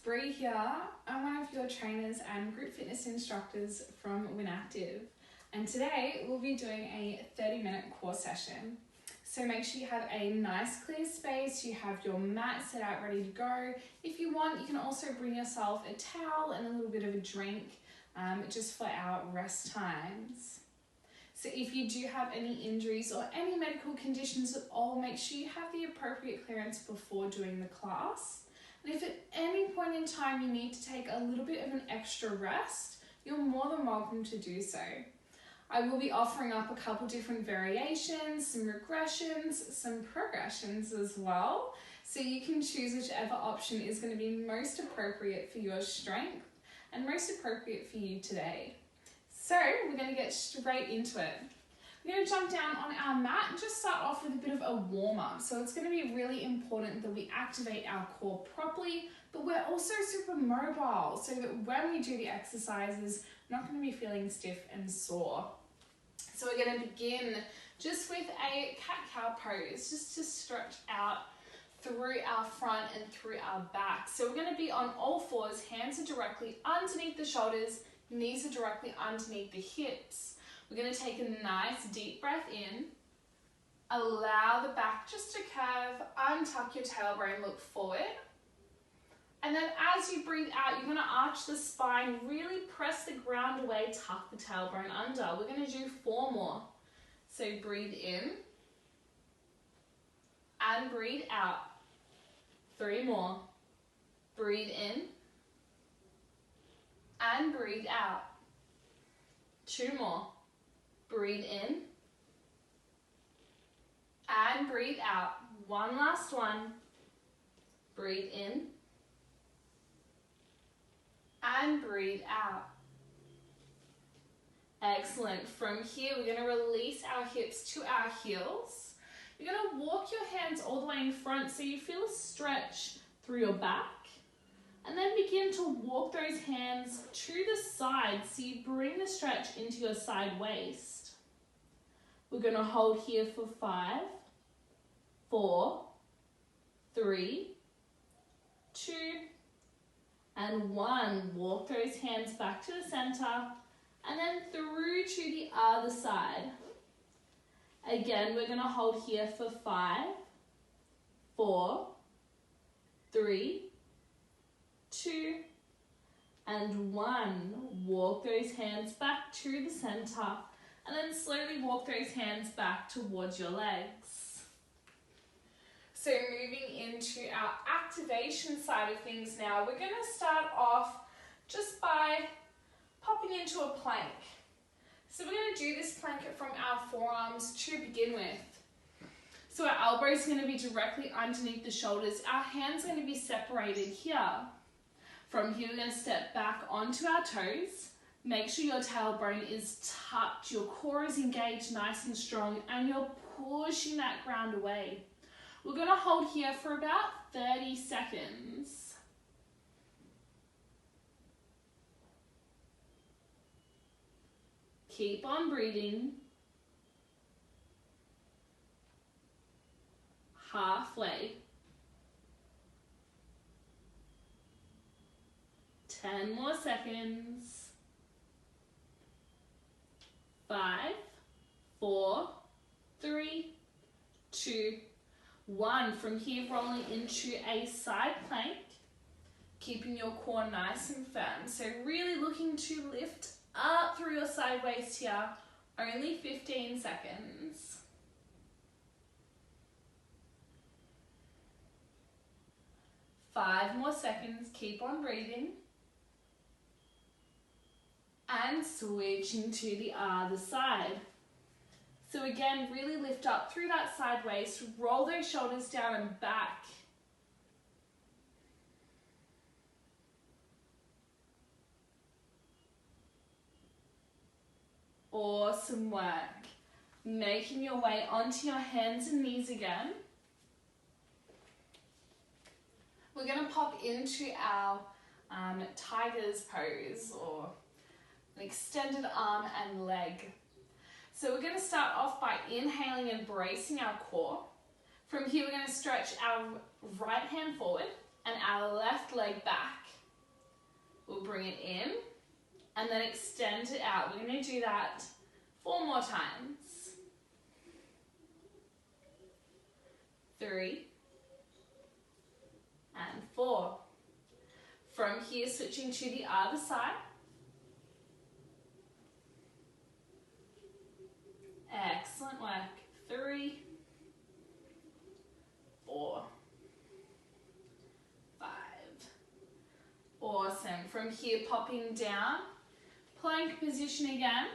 Bree here. I'm one of your trainers and group fitness instructors from WinActive, and today we'll be doing a 30-minute core session. So make sure you have a nice clear space, you have your mat set out ready to go. If you want, you can also bring yourself a towel and a little bit of a drink just for our rest times. So if you do have any injuries or any medical conditions at all, make sure you have the appropriate clearance before doing the class. And if at any point in time you need to take a little bit of an extra rest, you're more than welcome to do so. I will be offering up a couple different variations, some regressions, some progressions as well. So you can choose whichever option is going to be most appropriate for your strength and most appropriate for you today. So we're going to get straight into it. We're going to jump down on our mat and just start off with a bit of a warm-up. So it's going to be really important that we activate our core properly, but we're also super mobile so that when we do the exercises, we're not going to be feeling stiff and sore. So we're going to begin just with a cat-cow pose, just to stretch out through our front and through our back. So we're going to be on all fours, hands are directly underneath the shoulders, knees are directly underneath the hips. We're going to take a nice deep breath in, allow the back just to curve, untuck your tailbone, look forward. And then as you breathe out, you're going to arch the spine, really press the ground away, tuck the tailbone under. We're going to do 4 more. So breathe in and breathe out. 3 more. Breathe in and breathe out. 2 more. Breathe in and breathe out. 1 last one. Breathe in and breathe out. Excellent. From here, we're going to release our hips to our heels. You're going to walk your hands all the way in front so you feel a stretch through your back. And then begin to walk those hands to the side so you bring the stretch into your side waist. We're going to hold here for 5, 4, 3, 2, and 1. Walk those hands back to the center and then through to the other side. Again, we're going to hold here for 5, 4, 3, 2, and 1. Walk those hands back to the center and then slowly walk those hands back towards your legs. So moving into our activation side of things now, we're going to start off just by popping into a plank. So we're going to do this plank from our forearms to begin with. So our elbows are going to be directly underneath the shoulders. Our hands are going to be separated here. From here, we're going to step back onto our toes. Make sure your tailbone is tucked, your core is engaged nice and strong, and you're pushing that ground away. We're going to hold here for about 30 seconds. Keep on breathing. Halfway. 10 more seconds. 5, 4, 3, 2, 1. From here, rolling into a side plank, keeping your core nice and firm. So really looking to lift up through your side waist here. Only 15 seconds. 5 more seconds. Keep on breathing. And switching to the other side. So again, really lift up through that side waist, roll those shoulders down and back. Awesome work. Making your way onto your hands and knees again. We're going to pop into our tiger's pose, or an extended arm and leg. So we're going to start off by inhaling and bracing our core. From here, we're going to stretch our right hand forward and our left leg back. We'll bring it in and then extend it out. We're going to do that 4 more times. 3 and 4. From here, switching to the other side. Excellent work. 3, 4, 5. Awesome. From here, popping down, plank position again.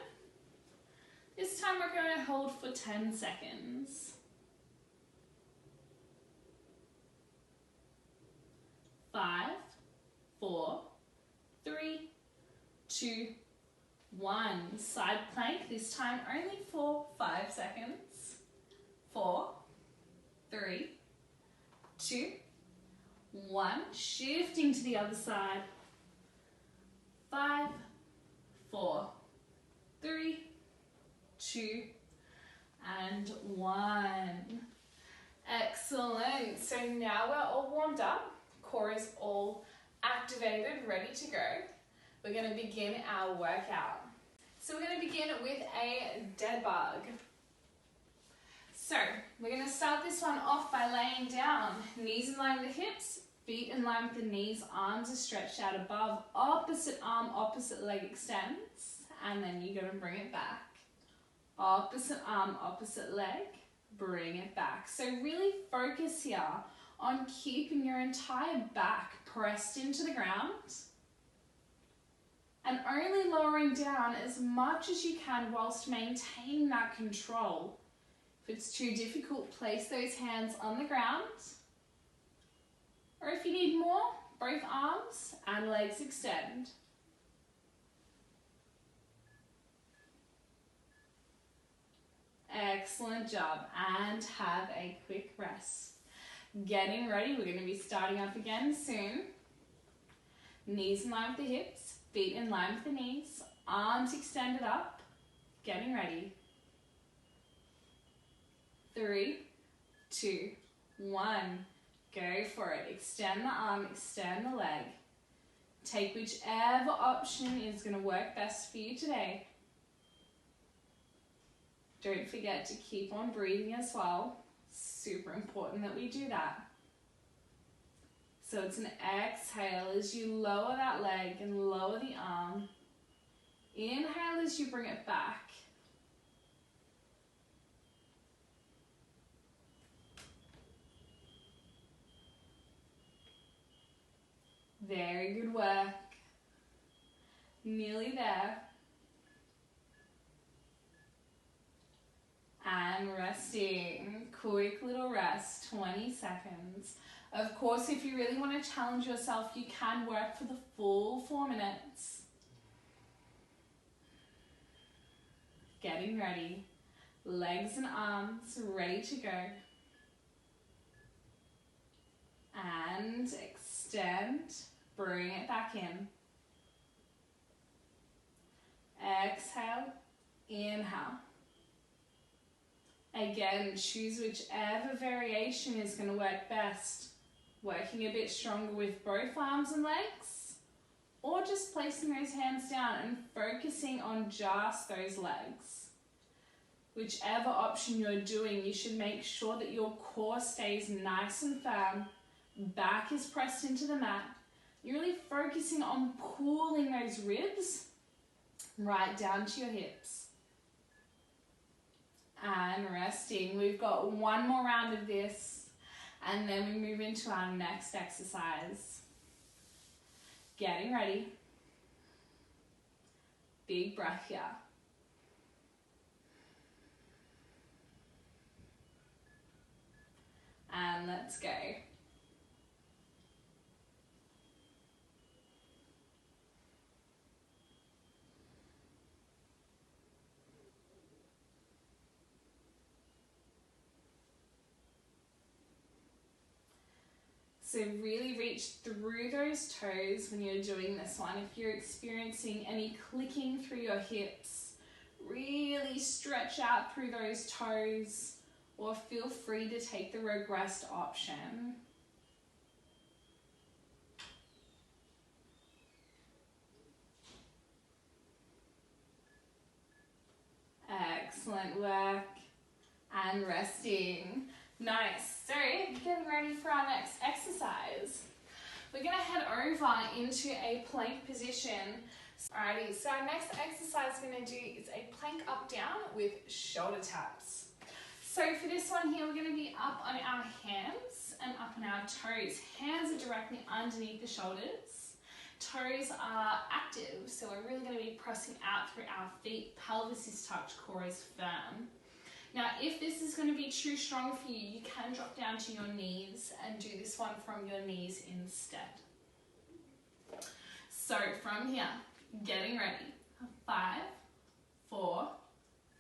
This time we're going to hold for 10 seconds. 5, 4, 3, 2, 1. Side plank, this time only for 5 seconds. 4, 3, 2, 1. Shifting to the other side. 5, 4, 3, 2, and 1. Excellent. So now we're all warmed up. Core is all activated, ready to go. We're going to begin our workout. So we're going to begin with a dead bug. So we're going to start this one off by laying down. Knees in line with the hips, feet in line with the knees, arms are stretched out above, opposite arm, opposite leg extends, and then you're going to bring it back. Opposite arm, opposite leg, bring it back. So really focus here on keeping your entire back pressed into the ground and only lowering down as much as you can whilst maintaining that control. If it's too difficult, place those hands on the ground. Or if you need more, both arms and legs extend. Excellent job. And have a quick rest. Getting ready, we're going to be starting up again soon. Knees in line with the hips, feet in line with the knees, arms extended up. Getting ready. 3, 2, 1. Go for it. Extend the arm, extend the leg. Take whichever option is going to work best for you today. Don't forget to keep on breathing as well. Super important that we do that. So it's an exhale as you lower that leg and lower the arm. Inhale as you bring it back. Very good work. Nearly there. And resting. Quick little rest, 20 seconds. Of course, if you really want to challenge yourself, you can work for the full 4 minutes. Getting ready. Legs and arms ready to go. And extend. Bring it back in. Exhale. Inhale. Again, choose whichever variation is going to work best. Working a bit stronger with both arms and legs, or just placing those hands down and focusing on just those legs. Whichever option you're doing, you should make sure that your core stays nice and firm, back is pressed into the mat. You're really focusing on pulling those ribs right down to your hips. And resting. We've got one more round of this, and then we move into our next exercise. Getting ready. Big breath here. And let's go. So really reach through those toes when you're doing this one. If you're experiencing any clicking through your hips, really stretch out through those toes, or feel free to take the regressed option. resting. Nice. So, getting ready for our next exercise. We're going to head over into a plank position. Alrighty, so our next exercise we're going to do is a plank up down with shoulder taps. So for this one here, we're going to be up on our hands and up on our toes. Hands are directly underneath the shoulders. Toes are active, so we're really going to be pressing out through our feet. Pelvis is tucked, core is firm. Now, if this is going to be too strong for you, you can drop down to your knees and do this one from your knees instead. So from here, getting ready. 5, 4,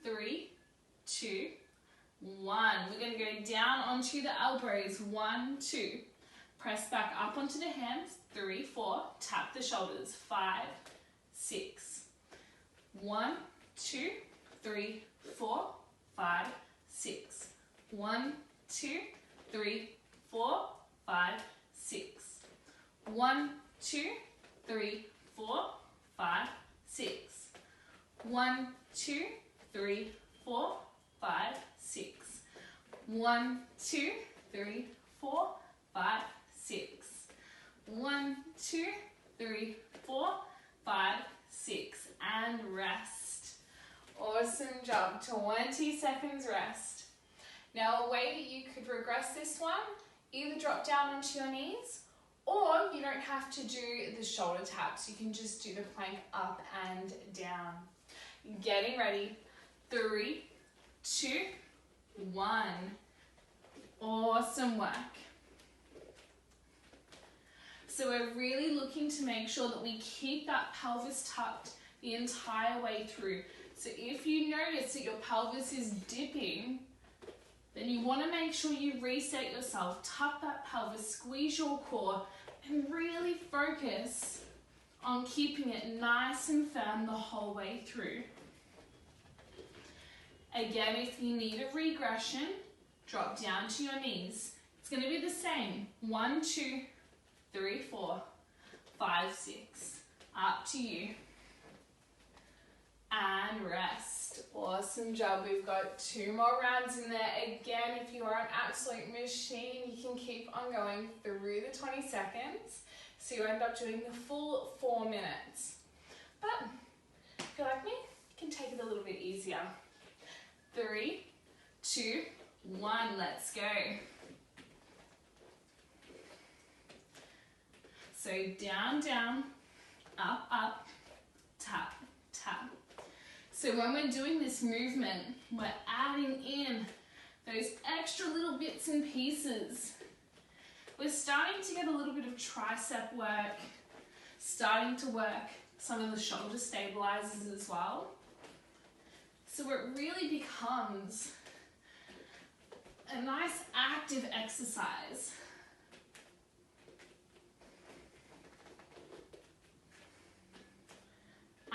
3, 2, 1. We're going to go down onto the elbows. 1, 2. Press back up onto the hands. 3, 4. Tap the shoulders. 5, 6. 1, 2, 3, 4, 5, 6. 1, 2, 3, 4, 5, 6. 1, 2, 3, 4, 5, 6. 1, 2, 3, 4, 5, 6. 1, 2, 3, 4, 5, 6. 1, 2, 3, 4, 5, 6. And rest. Awesome job. 20 seconds rest. Now, a way that you could progress this one, either drop down onto your knees, or you don't have to do the shoulder taps. You can just do the plank up and down. Getting ready. 3, 2, 1. Awesome work. So we're really looking to make sure that we keep that pelvis tucked the entire way through. So if you notice that your pelvis is dipping, then you want to make sure you reset yourself, tuck that pelvis, squeeze your core, and really focus on keeping it nice and firm the whole way through. Again, if you need a regression, drop down to your knees. It's going to be the same. 1, 2, 3, 4, 5, 6. Up to you. And rest. Awesome job. We've got 2 more rounds in there. Again, if you are an absolute machine, you can keep on going through the 20 seconds. So you end up doing the full 4 minutes. But if you're like me, you can take it a little bit easier. 3, 2, 1. Let's go. So down, down, up, up, tap, tap. So when we're doing this movement, we're adding in those extra little bits and pieces. We're starting to get a little bit of tricep work, starting to work some of the shoulder stabilizers as well. So it really becomes a nice active exercise.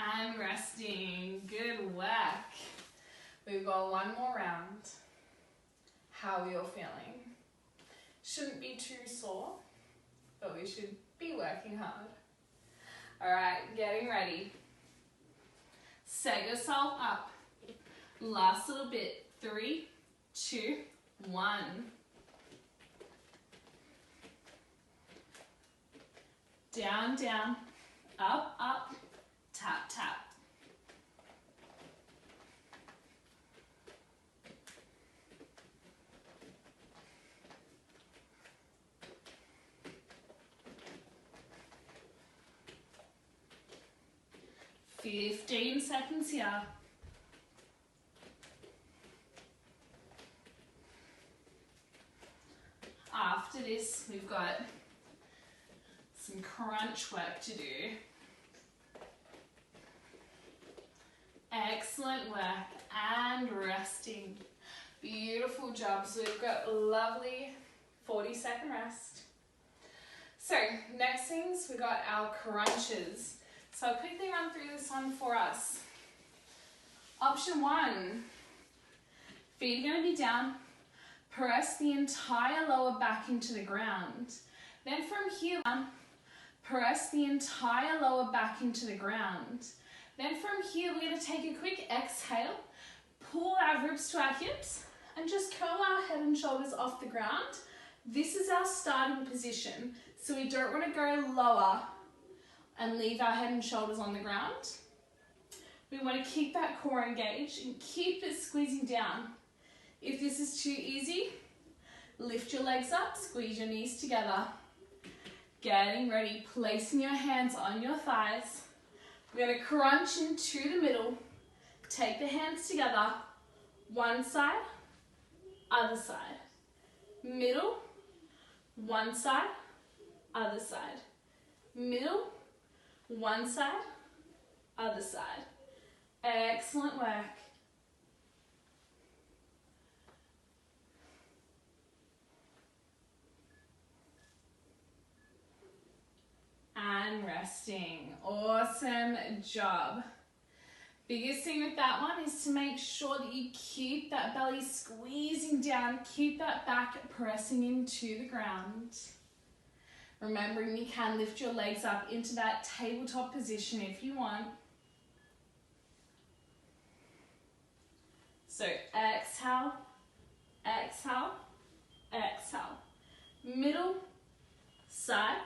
And resting. Good work. We've got 1 more round. How are you feeling? Shouldn't be too sore, but we should be working hard. Alright, getting ready. Set yourself up. Last little bit. 3, 2, 1. Down, down. Up, up. Tap, tap. Fifteen seconds here. After this, we've got some crunch work to do. Excellent work and resting. Beautiful job. So we've got a lovely 40-second rest. So next things, we got our crunches. So I'll quickly run through this one for us. Option 1, feet are going to be down. Press the entire lower back into the ground. Then from here on, press the entire lower back into the ground. Then from here, we're going to take a quick exhale, pull our ribs to our hips, and just curl our head and shoulders off the ground. This is our starting position, so we don't want to go lower and leave our head and shoulders on the ground. We want to keep that core engaged and keep it squeezing down. If this is too easy, lift your legs up, squeeze your knees together. Getting ready, placing your hands on your thighs. We're going to crunch into the middle. Take the hands together. One side, other side. Middle, one side, other side. Middle, one side, other side. Excellent work. And resting. Awesome job. Biggest thing with that one is to make sure that you keep that belly squeezing down, keep that back pressing into the ground. Remembering you can lift your legs up into that tabletop position if you want. So exhale, exhale, exhale. Middle, side,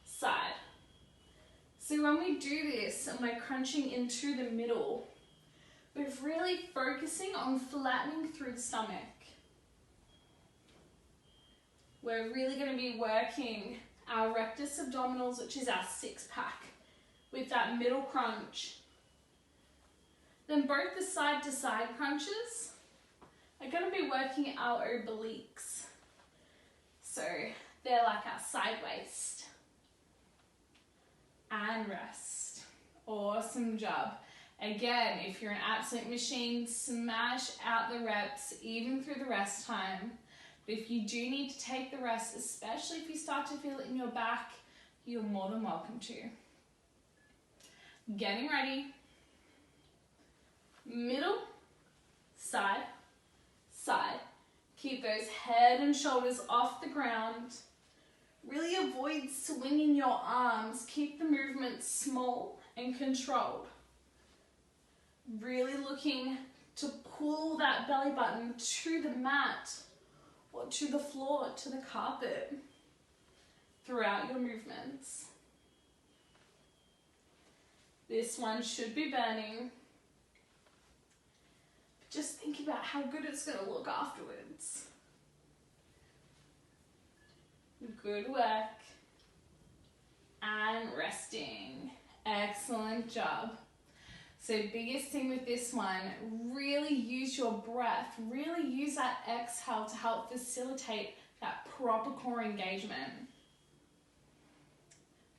side. So when we do this and we're crunching into the middle, we're really focusing on flattening through the stomach. We're really going to be working our rectus abdominals, which is our six pack, with that middle crunch. Then both the side to side crunches are going to be working our obliques. So they're like our side waist. And rest. Awesome job. Again, if you're an absolute machine, smash out the reps even through the rest time. But if you do need to take the rest, especially if you start to feel it in your back, you're more than welcome to. Getting ready. Middle, side, side. Keep those head and shoulders off the ground. Really avoid swinging your arms. Keep the movement small and controlled. Really looking to pull that belly button to the mat or to the floor, to the carpet throughout your movements. This one should be burning. Just think about how good it's going to look afterwards. Good work. And resting. Excellent job. So biggest thing with this one, really use your breath. Really use that exhale to help facilitate that proper core engagement.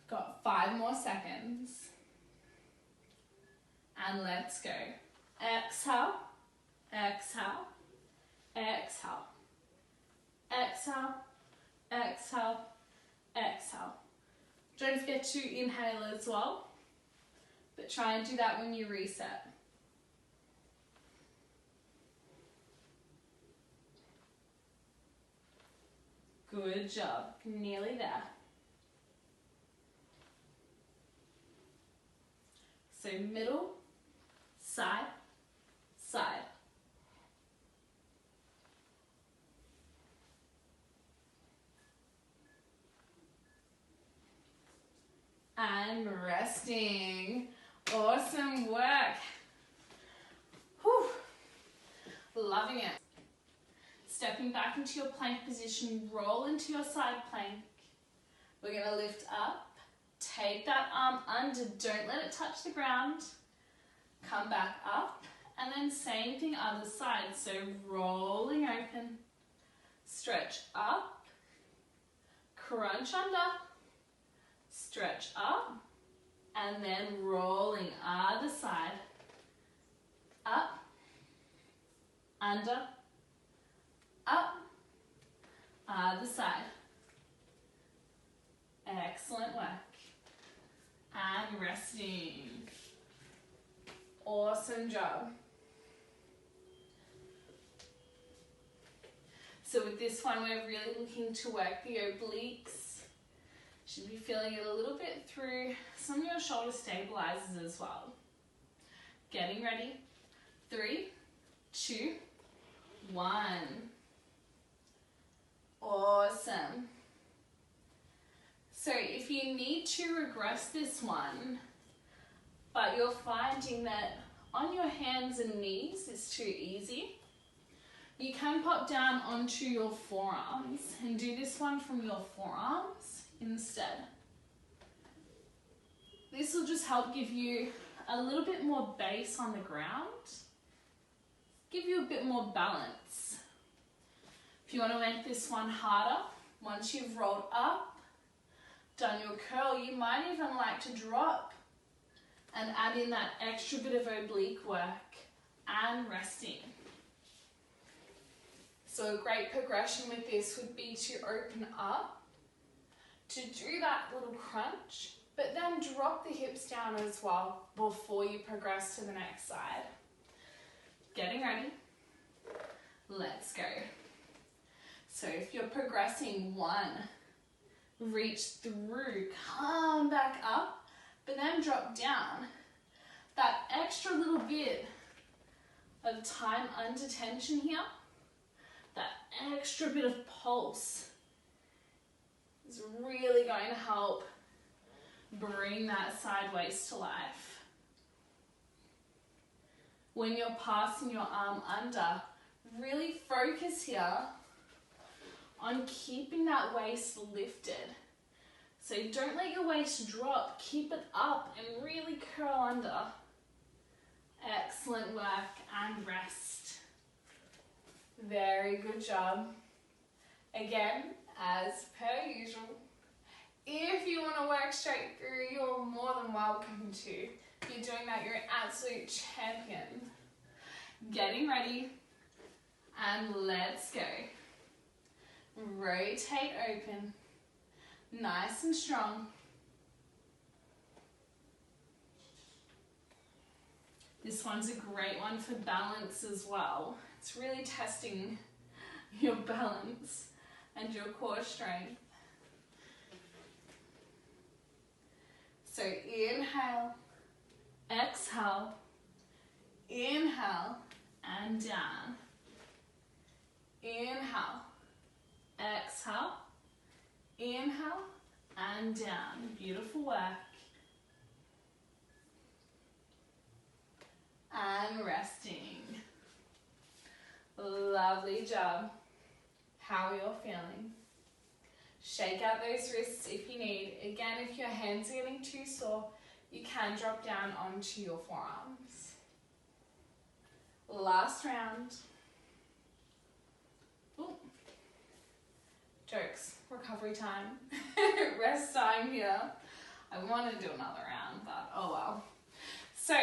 Got 5 more seconds. And let's go. Exhale, exhale, exhale, exhale, exhale, exhale. Don't forget to inhale as well, but try and do that when you reset. Good job, nearly there. So middle, side, side. And resting. Awesome work. Whew. Loving it. Stepping back into your plank position, roll into your side plank. We're going to lift up, take that arm under, don't let it touch the ground. Come back up, and then same thing other side. So rolling open, stretch up, crunch under, stretch up, and then rolling other side. Up, under, up, other side. Excellent work. And resting. Awesome job. So with this one, we're really looking to work the obliques. Should be feeling it a little bit through some of your shoulder stabilizers as well. Getting ready. 3, 2, 1. Awesome. So if you need to regress this one, but you're finding that on your hands and knees is too easy, you can pop down onto your forearms and do this one from your forearms instead. This will just help give you a little bit more base on the ground, give you a bit more balance. If you want to make this one harder, once you've rolled up, done your curl, you might even like to drop and add in that extra bit of oblique work and resting. So a great progression with this would be to open up, to do that little crunch, but then drop the hips down as well before you progress to the next side. Getting ready, let's go. So if you're progressing 1, reach through, come back up, but then drop down. That extra little bit of time under tension here, that extra bit of pulse is really going to help bring that side waist to life. When you're passing your arm under, really focus here on keeping that waist lifted. So don't let your waist drop, keep it up and really curl under. Excellent work and rest. Very good job. Again, as per usual, if you want to work straight through, you're more than welcome to. If you're doing that, you're an absolute champion. Getting ready, and let's go. Rotate open, nice and strong. This one's a great one for balance as well. It's really testing your balance and your core strength. So inhale, exhale, inhale and down. Inhale, exhale, inhale and down. Beautiful work. And resting. Lovely job. How you're feeling. Shake out those wrists if you need. Again, if your hands are getting too sore, you can drop down onto your forearms. Last round. Ooh. Jokes. Recovery time. Rest time here. I want to do another round, but oh well. So,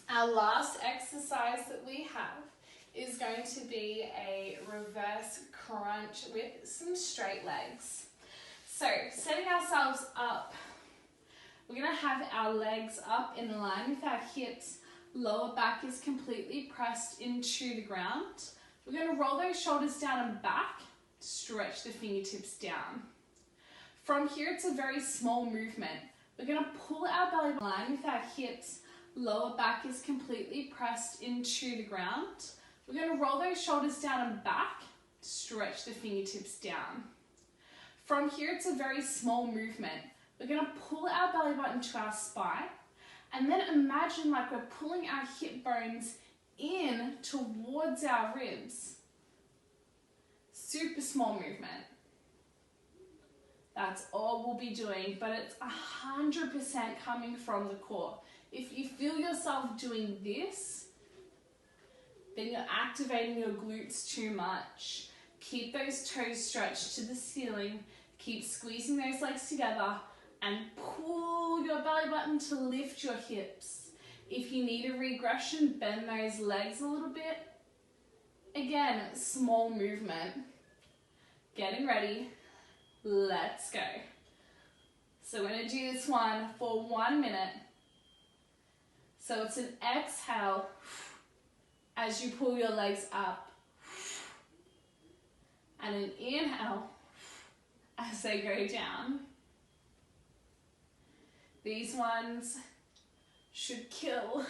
our last exercise that we have is going to be a reverse crunch with some straight legs. So, setting ourselves up, we're going to have our legs up in line with our hips. Lower back is completely pressed into the ground. We're going to roll those shoulders down and back, stretch the fingertips down. From here, it's a very small movement. We're going to pull our belly in line with our hips. Lower back is completely pressed into the ground. We're going to roll those shoulders down and back, stretch the fingertips down. From here, it's a very small movement. We're going to pull our belly button to our spine, and then imagine like we're pulling our hip bones in towards our ribs. Super small movement. That's all we'll be doing, but it's 100% coming from the core. If you feel yourself doing this, then you're activating your glutes too much. Keep those toes stretched to the ceiling. Keep squeezing those legs together and pull your belly button to lift your hips. If you need a regression, bend those legs a little bit. Again, small movement. Getting ready. Let's go. So we're going to do this one for 1 minute. So it's an exhale as you pull your legs up, and an inhale as they go down. These ones should kill.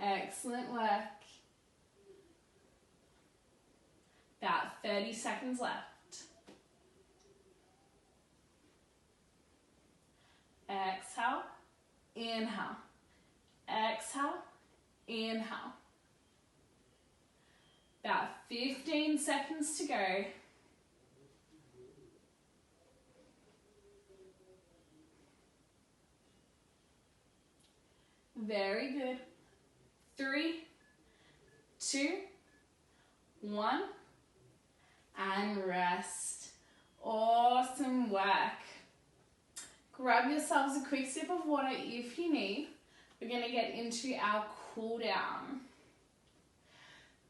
Excellent work. About 30 seconds left. Exhale, inhale. Exhale, inhale. About 15 seconds to go. Very good. 3, 2, 1, and rest. Awesome work. Grab yourselves a quick sip of water if you need. We're going to get into our cool down.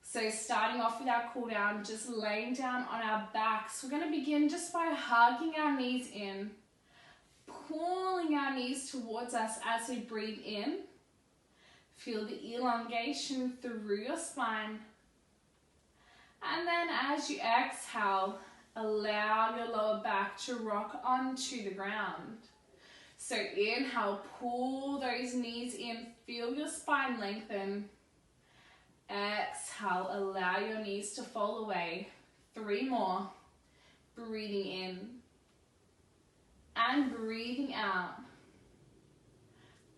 So starting off with our cool down, just laying down on our backs. We're going to begin just by hugging our knees in, pulling our knees towards us as we breathe in. Feel the elongation through your spine. And then as you exhale, allow your lower back to rock onto the ground. So inhale, pull those knees in, feel your spine lengthen. Exhale, allow your knees to fall away. 3 more. Breathing in and breathing out.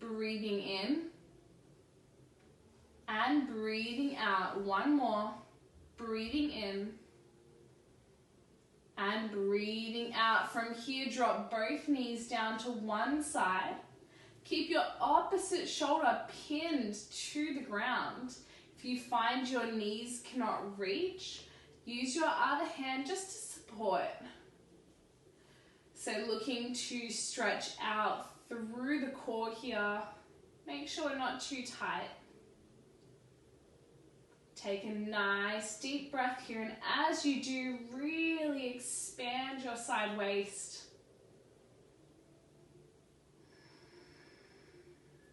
Breathing in and breathing out. 1 more. Breathing in and breathing out. From here, drop both knees down to one side. Keep your opposite shoulder pinned to the ground. If you find your knees cannot reach, use your other hand just to support. So looking to stretch out through the core here. Make sure we're not too tight. Take a nice deep breath here, and as you do, really expand your side waist.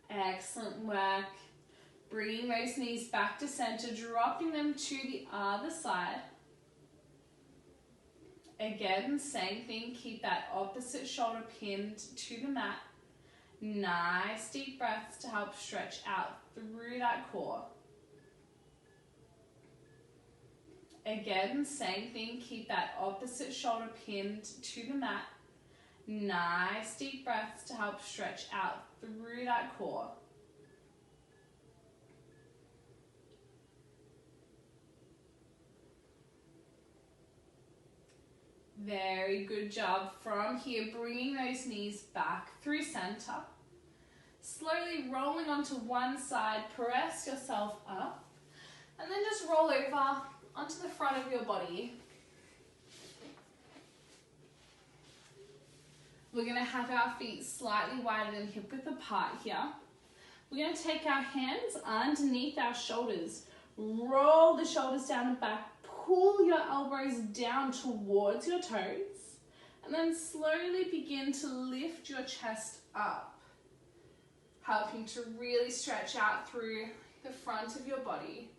Excellent work. Bringing those knees back to center, dropping them to the other side. Again, same thing, keep that opposite shoulder pinned to the mat. Nice deep breaths to help stretch out through that core. Again, same thing, keep that opposite shoulder pinned to the mat. Nice deep breaths to help stretch out through that core. Very good job. From here, bringing those knees back through center. Slowly rolling onto one side, press yourself up, and then just roll over onto the front of your body. We're going to have our feet slightly wider than hip width apart here. We're going to take our hands underneath our shoulders. Roll the shoulders down and back. Pull your elbows down towards your toes. And then slowly begin to lift your chest up. Helping to really stretch out through the front of your body.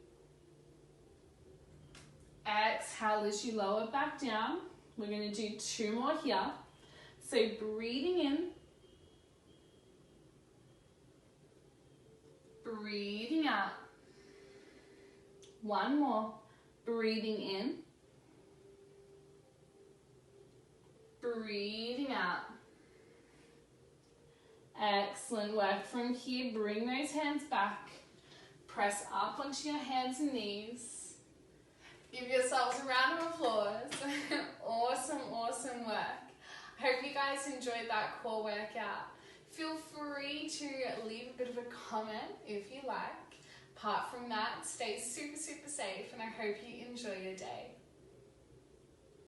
Exhale as you lower back down. We're going to do 2 more here. So breathing in. Breathing out. 1 more. Breathing in. Breathing out. Excellent work. From here, bring those hands back. Press up onto your hands and knees. Give yourselves a round of applause. Awesome, awesome work. I hope you guys enjoyed that core workout. Feel free to leave a bit of a comment if you like. Apart from that, stay super, super safe, and I hope you enjoy your day.